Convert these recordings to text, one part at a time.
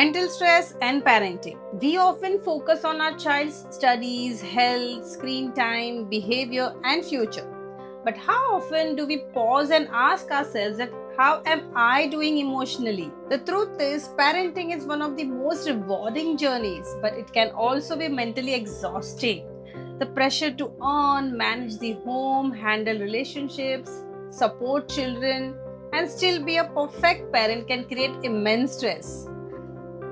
Mental stress and parenting. We often focus on our child's studies, health, screen time, behavior, and future. But how often do we pause and ask ourselves that how am I doing emotionally? The truth is, parenting is one of the most rewarding journeys, but it can also be mentally exhausting. The pressure to earn, manage the home, handle relationships, support children, and still be a perfect parent can create immense stress.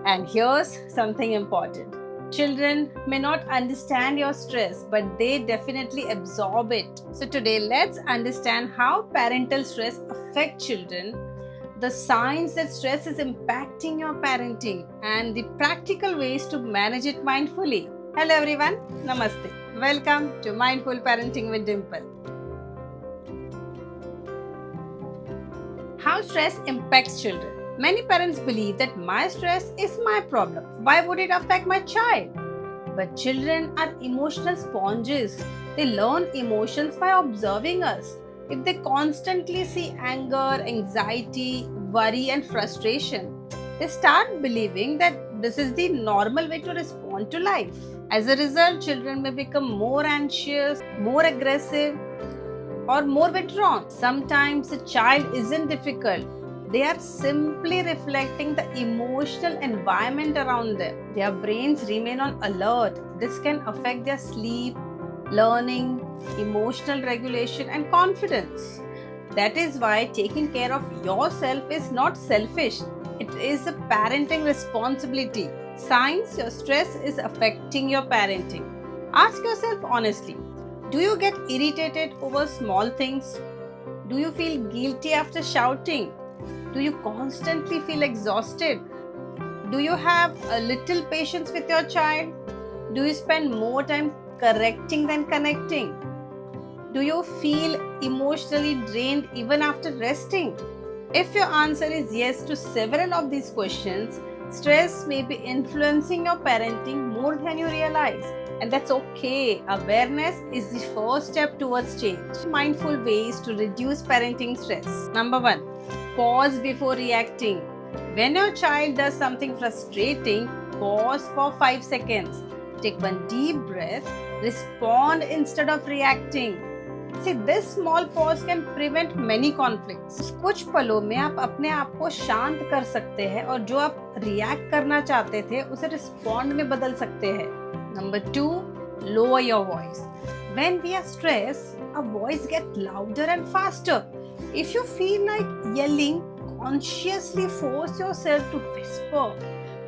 And here's something important. Children may not understand your stress, but they definitely absorb it. So today, let's understand how parental stress affects children, the signs that stress is impacting your parenting, and the practical ways to manage it mindfully. Hello everyone, Namaste. Welcome to Mindful Parenting with Dimple. How stress impacts children. Many parents believe that my stress is my problem. Why would it affect my child? But children are emotional sponges. They learn emotions by observing us. If they constantly see anger, anxiety, worry, and frustration, they start believing that this is the normal way to respond to life. As a result, children may become more anxious, more aggressive, or more withdrawn. Sometimes the child isn't difficult. They are simply reflecting the emotional environment around them. Their brains remain on alert. This can affect their sleep, learning, emotional regulation, and confidence. That is why taking care of yourself is not selfish. It is a parenting responsibility. Signs your stress is affecting your parenting. Ask yourself honestly. Do you get irritated over small things? Do you feel guilty after shouting? Do you constantly feel exhausted? Do you have a little patience with your child? Do you spend more time correcting than connecting? Do you feel emotionally drained even after resting? If your answer is yes to several of these questions, stress may be influencing your parenting more than you realize. And that's okay. Awareness is the first step towards change. Mindful ways to reduce parenting stress. Number 1. Pause before reacting. When your child does something frustrating, pause for 5 seconds. Take one deep breath. Respond instead of reacting. See, this small pause can prevent many conflicts. कुछ पलों में आप अपने आप को शांत कर सकते हैं और जो आप रिएक्ट करना चाहते थे उसे रिस्पॉन्ड में बदल सकते हैं. Number 2, lower your voice. When we are stressed, our voice gets louder and faster. If you feel like yelling, consciously force yourself to whisper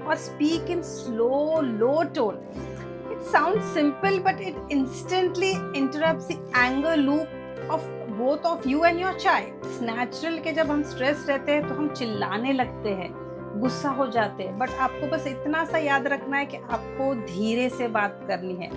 or speak in slow, low tone. It sounds simple, but it instantly interrupts the anger loop of both of you and your child. It's natural कि जब हम stress रहते हैं तो हम चिल्लाने लगते हैं, गुस्सा हो जाते हैं, बट आपको बस इतना सा याद रखना है कि आपको धीरे से बात करनी है.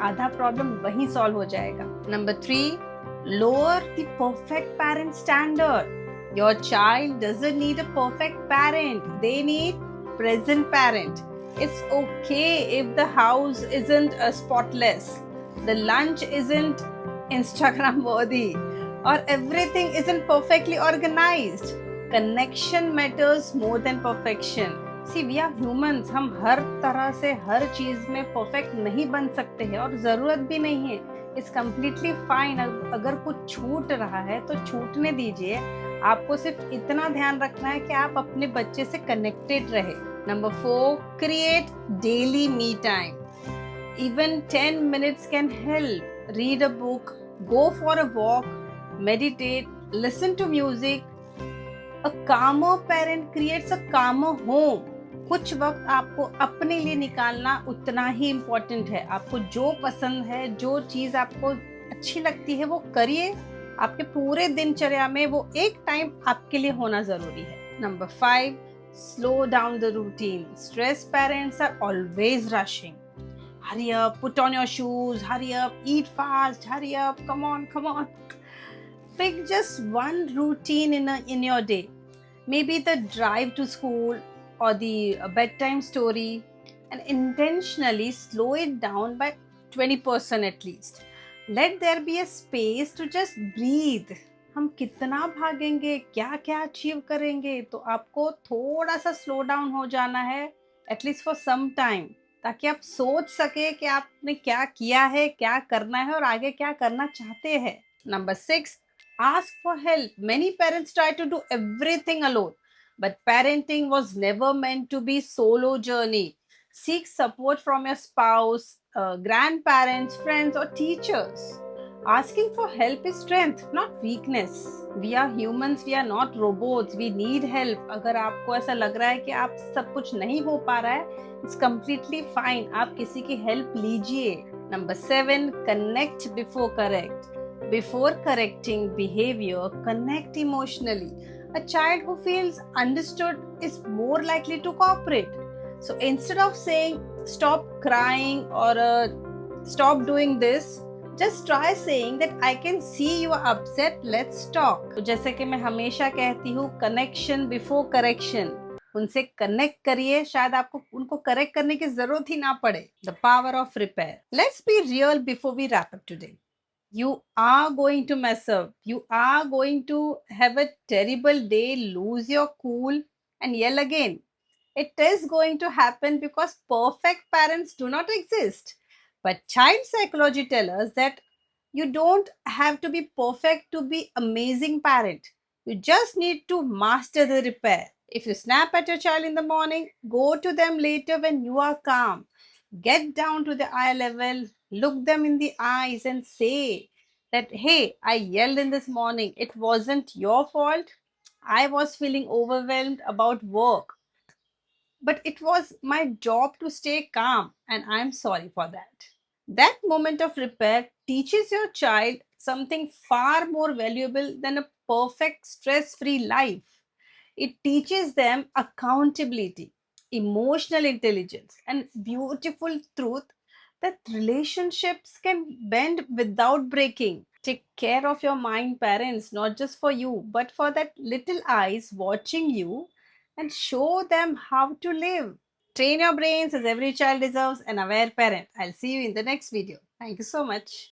आधा प्रॉब्लम वहीं सॉल्व हो जाएगा. Number 3, lower the perfect parent standard. Your child doesn't need a perfect parent. They need present parent. It's okay if the house isn't spotless, the lunch isn't Instagram worthy, or everything isn't perfectly organized. Connection matters more than perfection. See, we are humans. हम हर तरह से हर चीज में perfect नहीं बन सकते हैं और जरूरत भी नहीं है. It's completely fine. अगर कुछ छूट रहा है तो छूटने दीजिए. आपको सिर्फ इतना ध्यान रखना है कि आप अपने बच्चे से कनेक्टेड रहे. Number 4, create daily me time. Even 10 minutes can help. Read a book, go for a walk, meditate, listen to music. A calmer parent creates a calmer home. कुछ वक्त आपको अपने लिए निकालना उतना ही इम्पोर्टेंट है. आपको जो पसंद है, जो चीज़ आपको अच्छी लगती है वो करिए. आपके पूरे दिनचर्या में वो एक टाइम आपके लिए होना ज़रूरी है. Number 5, slow down the routine. Stressed parents are always rushing. Hurry up, put on your shoes, hurry up, eat fast, hurry up, come on, come on. Pick just one routine in your day. Maybe the drive to school or the bedtime story, and intentionally slow it down by 20% at least. Let there be a space to just breathe. हम कितना भागेंगे, क्या क्या achieve करेंगे, तो आपको थोड़ा सा स्लो डाउन हो जाना है एटलीस्ट फॉर सम टाइम, ताकि आप सोच सके कि आपने क्या किया है, क्या करना है और आगे क्या करना चाहते हैं. Number 6, ask for help. Many parents try to do everything alone, but parenting was never meant to be solo journey. Seek support from your spouse, grandparents, friends, or teachers. Asking for help is strength, not weakness. We are humans, we are not robots. We need help. अगर आपको ऐसा लग रहा है कि आप सब कुछ नहीं हो पा रहा है, it's completely fine. आप किसी की help लीजिए. Number 7, connect before correct. Before correcting behavior, connect emotionally. A child who feels understood is more likely to cooperate. So instead of saying stop crying or stop doing this, just try saying that I can see you are upset, let's talk. तो जैसे कि मैं हमेशा कहती हूँ, connection before correction. उनसे connect करिए, शायद आपको उनको करेक्ट करने की जरूरत ही ना पड़े. The power of repair. Let's be real before we wrap up today. You are going to mess up. You are going to have a terrible day, lose your cool, and yell again. It is going to happen because perfect parents do not exist. But child psychology tells us that you don't have to be perfect to be amazing parent. You just need to master the repair. If you snap at your child in the morning, go to them later when you are calm. Get down to the eye level, look them in the eyes and say that, hey, I yelled in this morning. It wasn't your fault. I was feeling overwhelmed about work, but it was my job to stay calm, and I'm sorry for that. That moment of repair teaches your child something far more valuable than a perfect, stress free life. It teaches them accountability, emotional intelligence, and beautiful truth that relationships can bend without breaking. Take care of your mind, parents, not just for you, but for that little eyes watching you, and show them how to live. Train your brains as every child deserves an aware parent. I'll see you in the next video. Thank you so much.